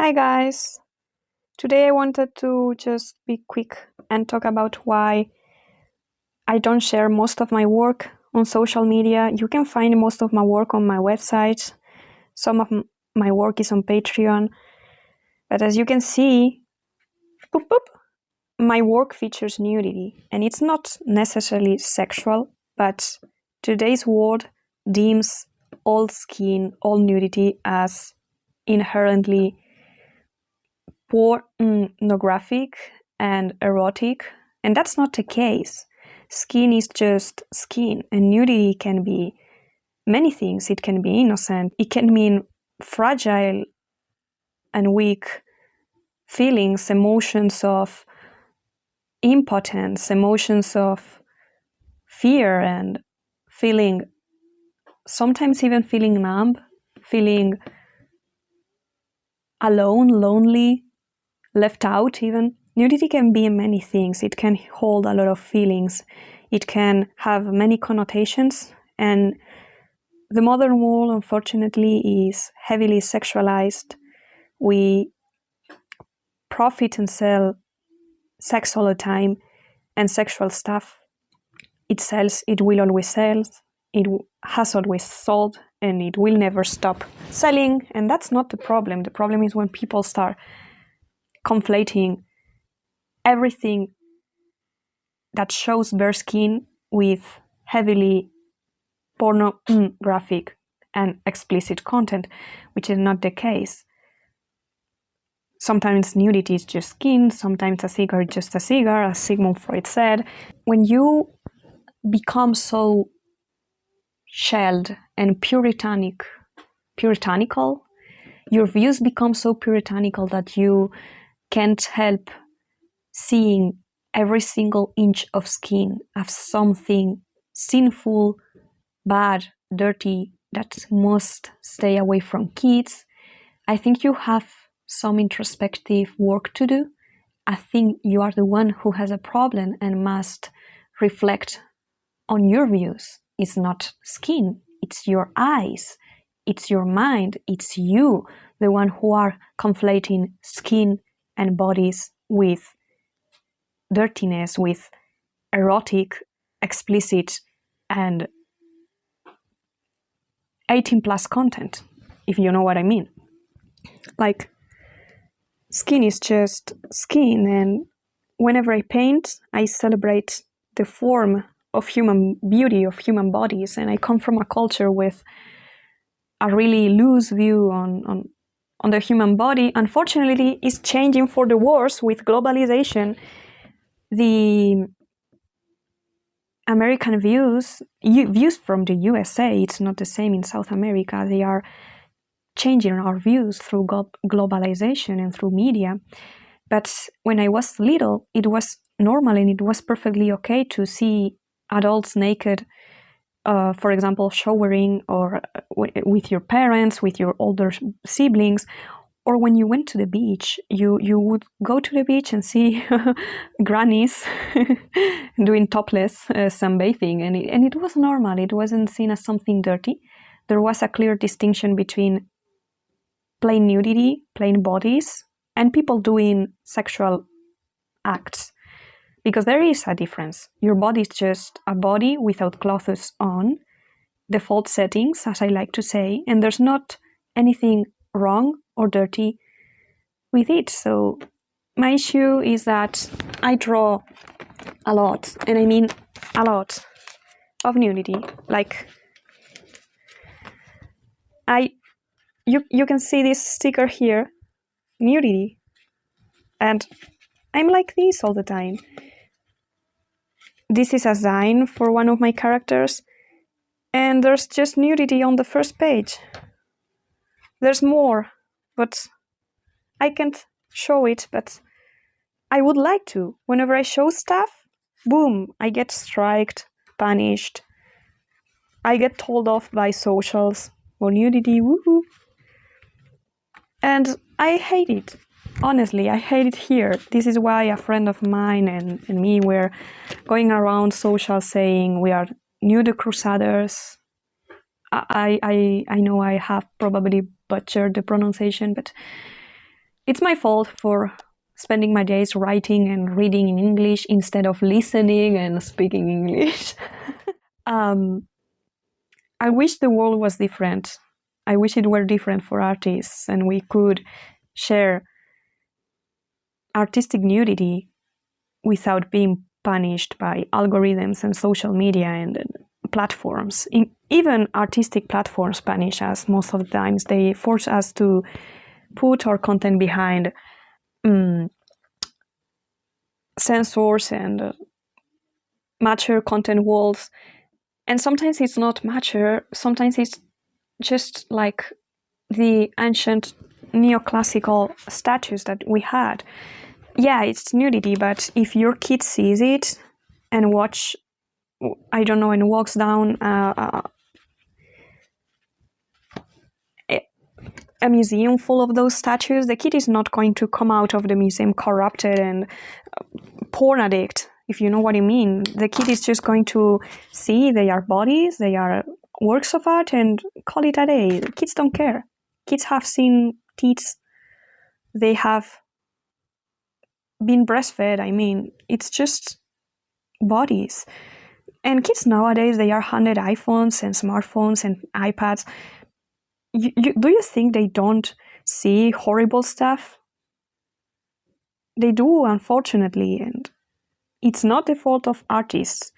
Hi guys! Today I wanted to just be quick and talk about why I don't share most of my work on social media. You can find most of my work on my website. Some of my work is on Patreon. But as you can see, boop, boop, my work features nudity. And it's not necessarily sexual, but today's world deems all skin, all nudity as inherently pornographic and erotic, and that's not the case. Skin is just skin, and nudity can be many things. It can be innocent, it can mean fragile and weak feelings, emotions of impotence, emotions of fear, and feeling, sometimes even feeling numb, feeling alone, lonely, left out even. Nudity can be many things. It can hold a lot of feelings. It can have many connotations, and the modern world, unfortunately, is heavily sexualized. We profit and sell sex all the time, and sexual stuff. It sells, it will always sell, it has always sold, and it will never stop selling, and that's not the problem. The problem is when people start conflating everything that shows bare skin with heavily pornographic and explicit content, which is not the case. Sometimes nudity is just skin, sometimes a cigar is just a cigar, as Sigmund Freud said. When you become so shelled and puritanical, your views become so puritanical that you can't help seeing every single inch of skin as something sinful, bad, dirty, that must stay away from kids. I think you have some introspective work to do. I think you are the one who has a problem and must reflect on your views. It's not skin, it's your eyes, it's your mind, it's you, the one who are conflating skin and bodies with dirtiness, with erotic, explicit, and 18 plus content, if you know what I mean. Like, skin is just skin, and whenever I paint, I celebrate the form of human beauty, of human bodies, and I come from a culture with a really loose view on the human body. Unfortunately, it's changing for the worse with globalization. The American views from the USA, it's not the same in South America. They are changing our views through globalization and through media. But when I was little, it was normal and it was perfectly okay to see adults naked, for example, showering, or with your parents, with your older siblings, or when you went to the beach, you would go to the beach and see grannies doing topless sunbathing, and it was normal. It wasn't seen as something dirty. There was a clear distinction between plain nudity, plain bodies, and people doing sexual acts, because there is a difference. Your body is just a body without clothes on, default settings, as I like to say, and there's not anything wrong or dirty with it. So my issue is that I draw a lot, and I mean a lot, of nudity. Like, you can see this sticker here, nudity, and I'm like this all the time. This is a sign for one of my characters, and there's just nudity on the first page. There's more, but I can't show it, but I would like to. Whenever I show stuff, boom, I get striked, punished. I get told off by socials for nudity, woohoo. And I hate it. Honestly, I hate it here. This is why a friend of mine and me were going around social saying we are nude crusaders. I know I have probably butchered the pronunciation, but It's my fault for spending my days writing and reading in English instead of listening and speaking English. I wish the world was different. I wish it were different for artists and we could share artistic nudity without being punished by algorithms and social media and platforms. Even artistic platforms punish us most of the times. They force us to put our content behind censors and mature content walls. And sometimes it's not mature, sometimes it's just like the ancient neoclassical statues that we had. Yeah, it's nudity, but if your kid sees it and watch, I don't know, and walks down a museum full of those statues, the kid is not going to come out of the museum corrupted and porn addict, if you know what I mean. The kid is just going to see they are bodies, they are works of art, and call it a day. The kids don't care. Kids have seen teats, they have been breastfed. I mean, it's just bodies. And kids nowadays, they are handed iPhones and smartphones and iPads. Do you think they don't see horrible stuff? They do, unfortunately, and it's not the fault of artists.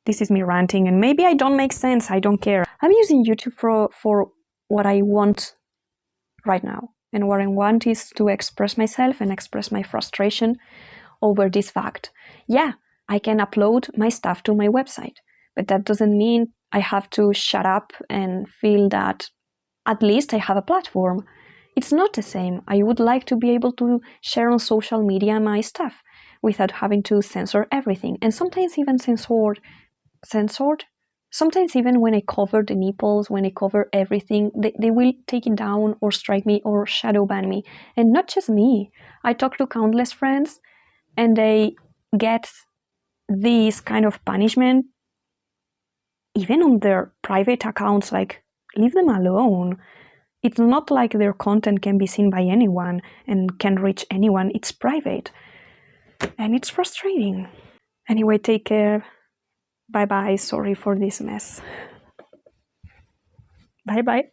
This is me ranting, and maybe I don't make sense, I don't care. I'm using YouTube for what I want right now. And what I want is to express myself and express my frustration over this fact. Yeah, I can upload my stuff to my website, but that doesn't mean I have to shut up and feel that at least I have a platform. It's not the same. I would like to be able to share on social media my stuff without having to censor everything. And sometimes even censored. Sometimes even when I cover the nipples, when I cover everything, they will take it down or strike me or shadow ban me. And not just me. I talk to countless friends and they get this kind of punishment even on their private accounts, like, leave them alone. It's not like their content can be seen by anyone and can reach anyone. It's private. And it's frustrating. Anyway, take care. Bye-bye. Sorry for this mess. Bye-bye.